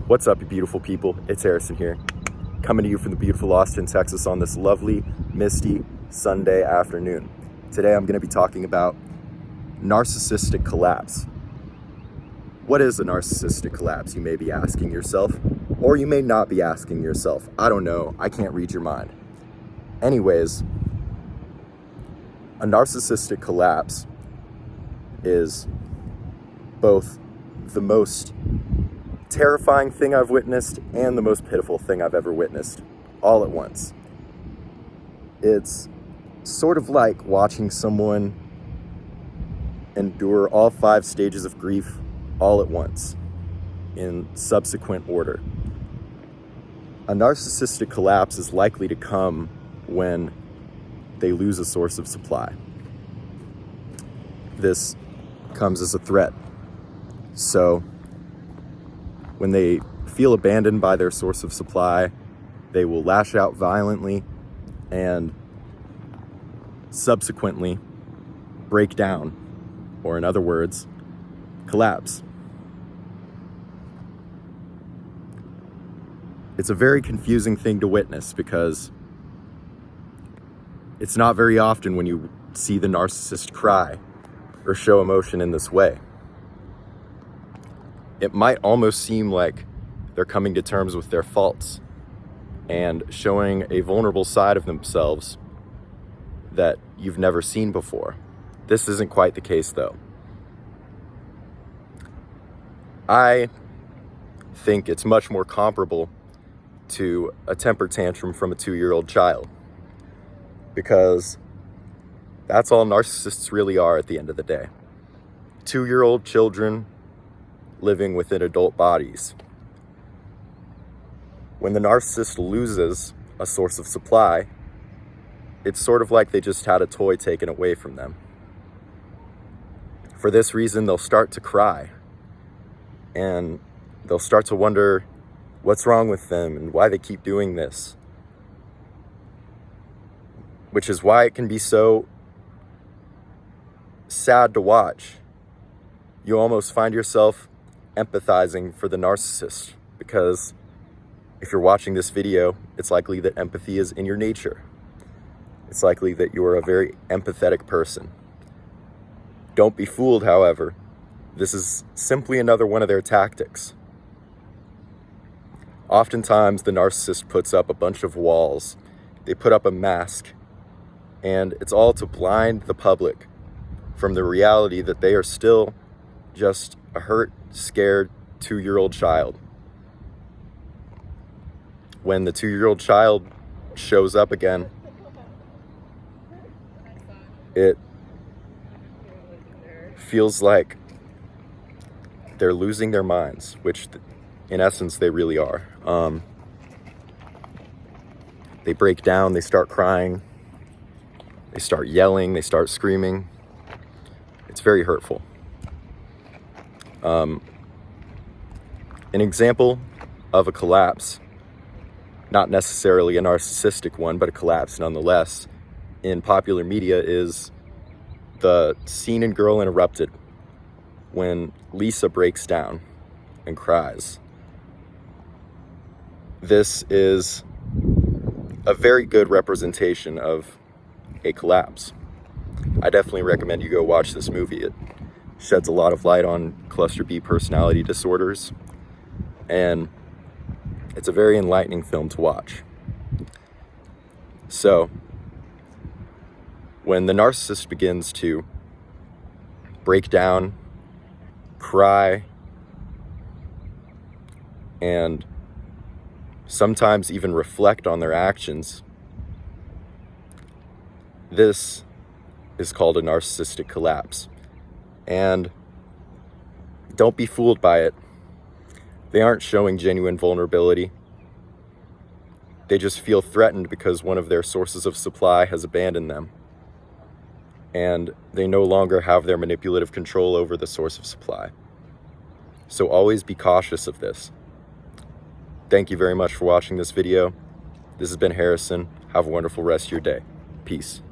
What's up, you beautiful people? It's Harrison here, coming to you from the beautiful Austin, Texas on this lovely, misty Sunday afternoon. Today I'm going to be talking about narcissistic collapse. What is a narcissistic collapse, you may be asking yourself, or you may not be asking yourself. I don't know. I can't read your mind. Anyways, a narcissistic collapse is both the most terrifying thing I've witnessed and the most pitiful thing I've ever witnessed, all at once. It's sort of like watching someone endure all 5 stages of grief all at once, in subsequent order. A narcissistic collapse is likely to come when they lose a source of supply. This comes as a threat. So, when they feel abandoned by their source of supply, they will lash out violently and subsequently break down, or in other words, collapse. It's a very confusing thing to witness because it's not very often when you see the narcissist cry or show emotion in this way. It might almost seem like they're coming to terms with their faults and showing a vulnerable side of themselves that you've never seen before. This isn't quite the case, though. I think it's much more comparable to a temper tantrum from a 2-year-old child, because that's all narcissists really are at the end of the day. 2-year-old children living within adult bodies. When the narcissist loses a source of supply, it's sort of like they just had a toy taken away from them. For this reason, they'll start to cry, and they'll start to wonder what's wrong with them and why they keep doing this. Which is why it can be so sad to watch. You almost find yourself empathizing for the narcissist, because if you're watching this video, it's likely that empathy is in your nature. It's likely that you are a very empathetic person. Don't be fooled, however. This is simply another one of their tactics. Oftentimes, the narcissist puts up a bunch of walls. They put up a mask, and it's all to blind the public from the reality that they are still just a hurt, scared 2-year-old child. When the 2-year-old child shows up again, it feels like they're losing their minds, which in essence they really are. They break down, they start crying, they start yelling, they start screaming. It's very hurtful. An example of a collapse, not necessarily a narcissistic one, but a collapse nonetheless, in popular media is the scene in Girl Interrupted when Lisa breaks down and cries. This is a very good representation of a collapse. I definitely recommend you go watch this movie. It sheds a lot of light on cluster B personality disorders, and it's a very enlightening film to watch. So, when the narcissist begins to break down, cry, and sometimes even reflect on their actions, this is called a narcissistic collapse. And don't be fooled by it. They aren't showing genuine vulnerability. They just feel threatened because one of their sources of supply has abandoned them, and they no longer have their manipulative control over the source of supply. So always be cautious of this. Thank you very much for watching this video. This has been Harrison. Have a wonderful rest of your day. Peace.